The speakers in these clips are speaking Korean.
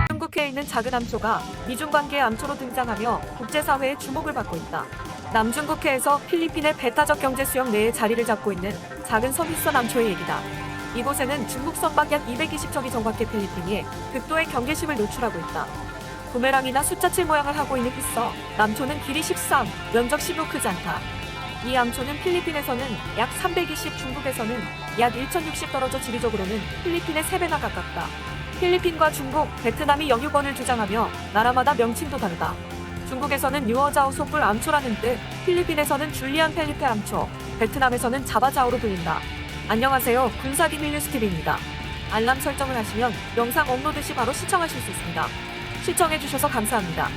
중국해에 있는 작은 암초가 미중 관계의 암초로 등장하며 국제사회의 주목을 받고 있다. 남중국해에서 필리핀의 배타적 경제 수역 내에 자리를 잡고 있는 작은 섬 휘선 암초의 얘기다. 이곳에는 중국 선박 약 220척이 정박해 필리핀이 극도의 경계심을 노출하고 있다. 부메랑이나 숫자 7 모양을 하고 있는 휘서 남초는 길이 13, 면적 15 크지 않다. 이 암초는 필리핀에서는 약 320, 중국에서는 약 1060 떨어져 지리적으로는 필리핀의 3배나 가깝다. 필리핀과 중국, 베트남이 영유권을 주장하며 나라마다 명칭도 다르다. 중국에서는 유어자오 소뿔 암초라는 뜻, 필리핀에서는 줄리안 펠리페 암초, 베트남에서는 자바자오로 불린다. 안녕하세요, 군사기밀 뉴스TV입니다. 알람 설정을 하시면 영상 업로드 시 바로 시청하실 수 있습니다. 시청해주셔서 감사합니다.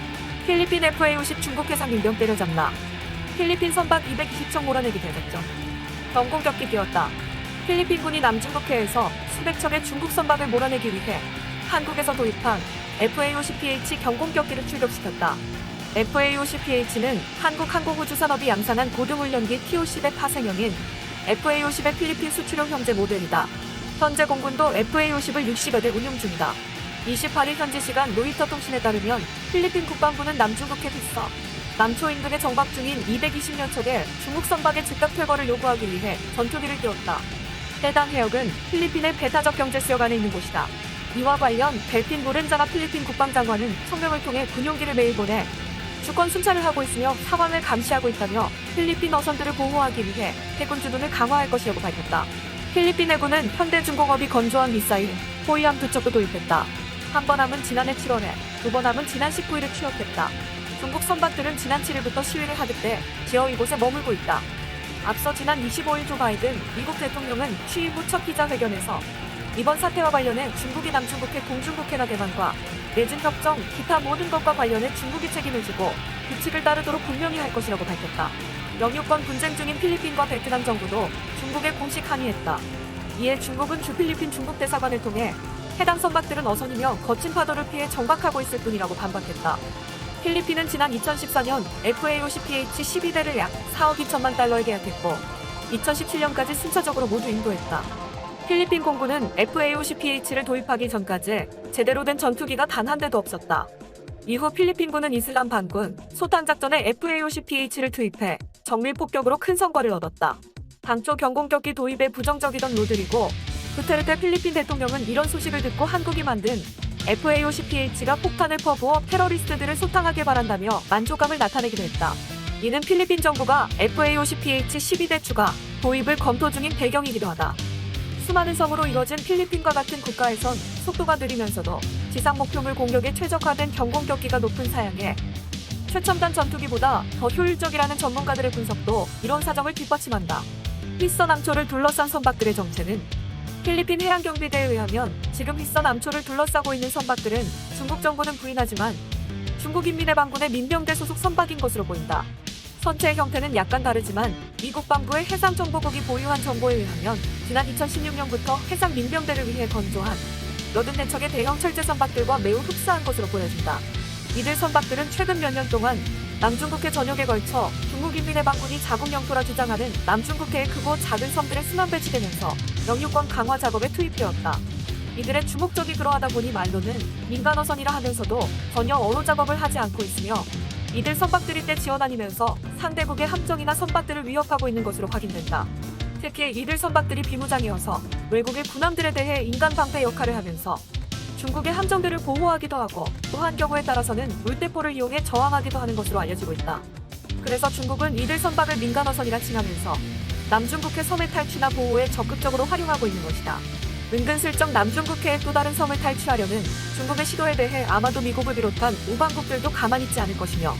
필리핀 FA-50 중국 해상 민병 때려잡나. 필리핀 선박 220척 몰아내기 대작전. 경공격기 뛰었다. 필리핀군이 남중국해에서 수백 척의 중국 선박을 몰아내기 위해 한국에서 도입한 FA-50PH 경공격기를 출격시켰다. FA-50PH는 한국항공우주산업이 양산한 고등훈련기 TOC-100 파생형인 FA-50의 필리핀 수출용 형제 모델이다. 현재 공군도 FA-50을 60여 대 운용 중이다. 28일 현지 시간 로이터 통신에 따르면 필리핀 국방부는 남중국해 휘서 남초 인근에 정박 중인 220여 척의 중국 선박의 즉각 퇴거를 요구하기 위해 전투기를 띄웠다. 해당 해역은 필리핀의 배타적 경제 수역 안에 있는 곳이다. 이와 관련 벨핀 모렌자나 필리핀 국방장관은 성명을 통해 군용기를 매일 보내 주권 순찰을 하고 있으며 상황을 감시하고 있다며 필리핀 어선들을 보호하기 위해 해군 주둔을 강화할 것이라고 밝혔다. 필리핀 해군은 현대중공업이 건조한 미사일 호위함 2척도 도입했다. 한 번 함은 지난해 7월에, 두 번 함은 지난 19일에 취역했다. 중국 선박들은 지난 7일부터 시위를 하듯해 지어 이곳에 머물고 있다. 앞서 지난 25일 조 바이든 미국 대통령은 취임 후 첫 기자회견에서 이번 사태와 관련해 중국이 남중국해 공중국해나 대만과 맺은 협정, 기타 모든 것과 관련해 중국이 책임을 지고 규칙을 따르도록 분명히 할 것이라고 밝혔다. 영유권 분쟁 중인 필리핀과 베트남 정부도 중국에 공식 항의했다. 이에 중국은 주필리핀 중국 대사관을 통해 해당 선박들은 어선이며 거친 파도를 피해 정박하고 있을 뿐이라고 반박했다. 필리핀은 지난 2014년 FA-50PH 12대를 약 4억 2천만 달러에 계약했고 2017년까지 순차적으로 모두 인도했다. 필리핀 공군은 FA-50PH를 도입하기 전까지 제대로 된 전투기가 단 한 대도 없었다. 이후 필리핀군은 이슬람 반군 소탕 작전에 FA-50PH를 투입해 정밀 폭격으로 큰 성과를 얻었다. 당초 경공격기 도입에 부정적이던 로드리고 두테르테 필리핀 대통령은 이런 소식을 듣고 한국이 만든 FA-50PH가 폭탄을 퍼부어 테러리스트들을 소탕하게 바란다며 만족감을 나타내기도 했다. 이는 필리핀 정부가 FA-50PH 12대 추가 도입을 검토 중인 배경이기도 하다. 수많은 섬으로 이뤄진 필리핀과 같은 국가에선 속도가 느리면서도 지상 목표물 공격에 최적화된 경공격기가 높은 사양에 최첨단 전투기보다 더 효율적이라는 전문가들의 분석도 이런 사정을 뒷받침한다. 휘서 남초를 둘러싼 선박들의 정체는 필리핀 해양경비대에 의하면 지금 휘서 남초를 둘러싸고 있는 선박들은 중국 정부는 부인하지만 중국 인민해방군의 민병대 소속 선박인 것으로 보인다. 선체의 형태는 약간 다르지만 미국 방부의 해상정보국이 보유한 정보에 의하면 지난 2016년부터 해상 민병대를 위해 건조한 84척의 대형 철제 선박들과 매우 흡사한 것으로 보여진다. 이들 선박들은 최근 몇 년 동안 남중국해 전역에 걸쳐 중국인민해방군이 자국 영토라 주장하는 남중국해의 크고 작은 섬들에 순환 배치되면서 영유권 강화 작업에 투입되었다. 이들의 주목적이 그러하다 보니 말로는 민간어선이라 하면서도 전혀 어로 작업을 하지 않고 있으며 이들 선박들이 때 지어다니면서 상대국의 함정이나 선박들을 위협하고 있는 것으로 확인된다. 특히 이들 선박들이 비무장이어서 외국의 군함들에 대해 인간 방패 역할을 하면서 중국의 함정들을 보호하기도 하고 또한 경우에 따라서는 물대포를 이용해 저항하기도 하는 것으로 알려지고 있다. 그래서 중국은 이들 선박을 민간어선이라 칭하면서 남중국해 섬의 탈취나 보호에 적극적으로 활용하고 있는 것이다. 은근슬쩍 남중국해의 또 다른 섬을 탈취하려는 중국의 시도에 대해 아마도 미국을 비롯한 우방국들도 가만히 있지 않을 것이며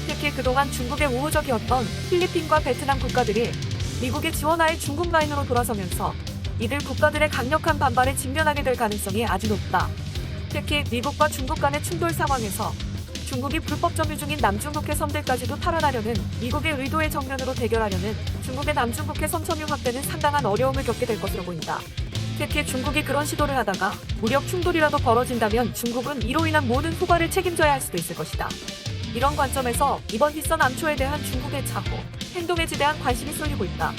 특히 그동안 중국의 우호적이었던 필리핀과 베트남 국가들이 미국의 지원하에 중국 라인으로 돌아서면서 이들 국가들의 강력한 반발에 직면하게 될 가능성이 아주 높다. 특히 미국과 중국 간의 충돌 상황에서 중국이 불법 점유 중인 남중국해 섬들까지도 탈환하려는 미국의 의도의 정면으로 대결하려는 중국의 남중국해 섬 점유 확대는 상당한 어려움을 겪게 될 것으로 보인다. 특히 중국이 그런 시도를 하다가 무력 충돌이라도 벌어진다면 중국은 이로 인한 모든 후과를 책임져야 할 수도 있을 것이다. 이런 관점에서 이번 휘서 남초에 대한 중국의 착오, 행동에 지대한 관심이 쏠리고 있다.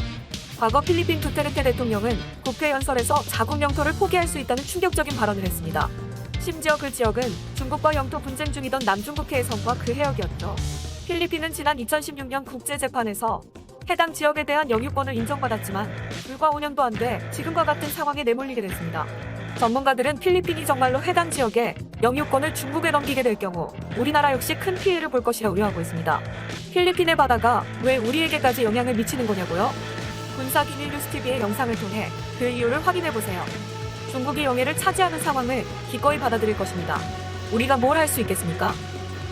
과거 필리핀 두테르테 대통령은 국회 연설에서 자국 영토를 포기할 수 있다는 충격적인 발언을 했습니다. 심지어 그 지역은 중국과 영토 분쟁 중이던 남중국해의 섬과 그 해역이었죠. 필리핀은 지난 2016년 국제재판에서 해당 지역에 대한 영유권을 인정받았지만 불과 5년도 안 돼 지금과 같은 상황에 내몰리게 됐습니다. 전문가들은 필리핀이 정말로 해당 지역에 영유권을 중국에 넘기게 될 경우 우리나라 역시 큰 피해를 볼 것이라 우려하고 있습니다. 필리핀의 바다가 왜 우리에게까지 영향을 미치는 거냐고요? 군사기밀 뉴스TV의 영상을 통해 그 이유를 확인해보세요. 중국이 영해를 차지하는 상황을 기꺼이 받아들일 것입니다. 우리가 뭘 할 수 있겠습니까?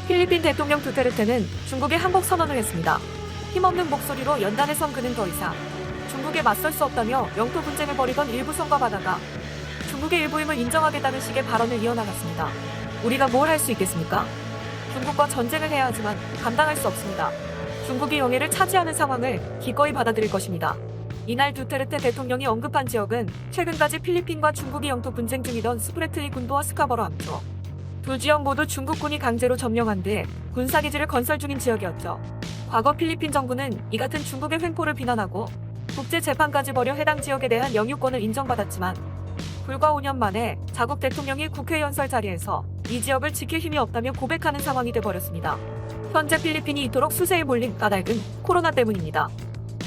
필리핀 대통령 두테르테는 중국에 항복 선언을 했습니다. 힘없는 목소리로 연단에 선 그는 더 이상 중국에 맞설 수 없다며 영토 분쟁을 벌이던 일부 섬과 바다가 중국의 일부임을 인정하겠다는 식의 발언을 이어나갔습니다. 우리가 뭘 할 수 있겠습니까? 중국과 전쟁을 해야 하지만 감당할 수 없습니다. 중국이 영해를 차지하는 상황을 기꺼이 받아들일 것입니다. 이날 두테르테 대통령이 언급한 지역은 최근까지 필리핀과 중국이 영토 분쟁 중이던 스프레틀리 군도와 스카버로 함초. 두 지역 모두 중국군이 강제로 점령한 뒤 군사기지를 건설 중인 지역이었죠. 과거 필리핀 정부는 이 같은 중국의 횡포를 비난하고 국제재판까지 벌여 해당 지역에 대한 영유권을 인정받았지만 불과 5년 만에 자국 대통령이 국회 연설 자리에서 이 지역을 지킬 힘이 없다며 고백하는 상황이 돼버렸습니다. 현재 필리핀이 이토록 수세에 몰린 까닭은 코로나 때문입니다.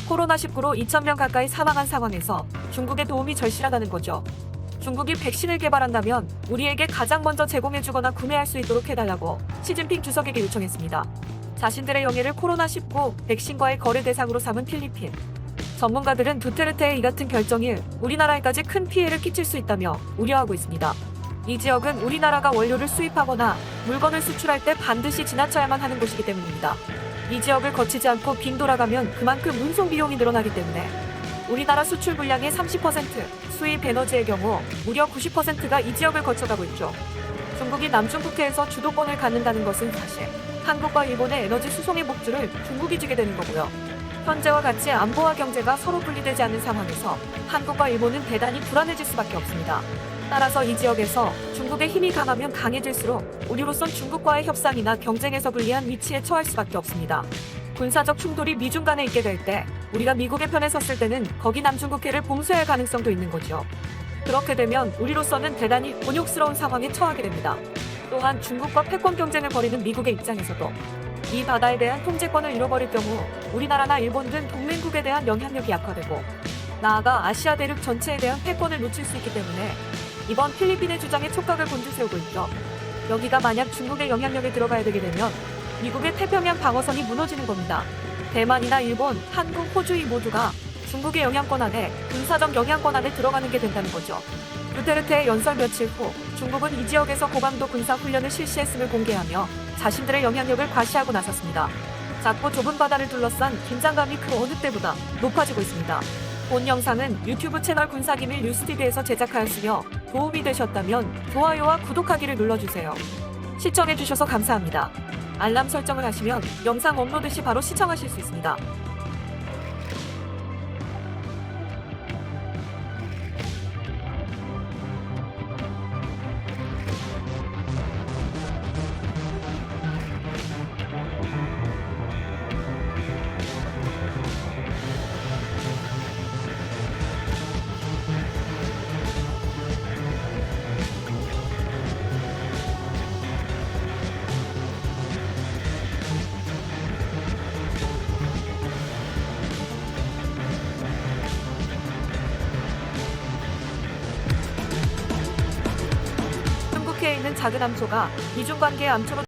코로나19로 2,000명 가까이 사망한 상황에서 중국의 도움이 절실하다는 거죠. 중국이 백신을 개발한다면 우리에게 가장 먼저 제공해주거나 구매할 수 있도록 해달라고 시진핑 주석에게 요청했습니다. 자신들의 영해를 코로나19 백신과의 거래 대상으로 삼은 필리핀. 전문가들은 두테르테의 이 같은 결정이 우리나라에까지 큰 피해를 끼칠 수 있다며 우려하고 있습니다. 이 지역은 우리나라가 원료를 수입하거나 물건을 수출할 때 반드시 지나쳐야만 하는 곳이기 때문입니다. 이 지역을 거치지 않고 빙 돌아가면 그만큼 운송 비용이 늘어나기 때문에 우리나라 수출 물량의 30%, 수입 에너지의 경우 무려 90%가 이 지역을 거쳐가고 있죠. 중국이 남중국해에서 주도권을 갖는다는 것은 사실 한국과 일본의 에너지 수송의 목줄을 중국이 쥐게 되는 거고요. 현재와 같이 안보와 경제가 서로 분리되지 않는 상황에서 한국과 일본은 대단히 불안해질 수밖에 없습니다. 따라서 이 지역에서 중국의 힘이 강하면 강해질수록 우리로선 중국과의 협상이나 경쟁에서 불리한 위치에 처할 수밖에 없습니다. 군사적 충돌이 미중 간에 있게 될 때 우리가 미국의 편에 섰을 때는 거기 남중국해를 봉쇄할 가능성도 있는 거죠. 그렇게 되면 우리로서는 대단히 곤욕스러운 상황에 처하게 됩니다. 또한 중국과 패권 경쟁을 벌이는 미국의 입장에서도 이 바다에 대한 통제권을 잃어버릴 경우 우리나라나 일본 등 동맹국에 대한 영향력이 약화되고 나아가 아시아 대륙 전체에 대한 패권을 놓칠 수 있기 때문에 이번 필리핀의 주장에 촉각을 곤두세우고 있죠. 여기가 만약 중국의 영향력에 들어가야 되게 되면 미국의 태평양 방어선이 무너지는 겁니다. 대만이나 일본, 한국, 호주 이 모두가 중국의 영향권 안에 군사적 영향권 안에 들어가는 게 된다는 거죠. 두테르테의 연설 며칠 후 중국은 이 지역에서 고강도 군사 훈련을 실시했음을 공개하며 자신들의 영향력을 과시하고 나섰습니다. 작고 좁은 바다를 둘러싼 긴장감이 그 어느 때보다 높아지고 있습니다. 본 영상은 유튜브 채널 군사기밀 뉴스TV에서 제작하였으며 도움이 되셨다면 좋아요와 구독하기를 눌러주세요. 시청해주셔서 감사합니다. 알람 설정을 하시면 영상 업로드 시 바로 시청하실 수 있습니다. 중국해에 있는 작은 암초가 미중 관계의 암초로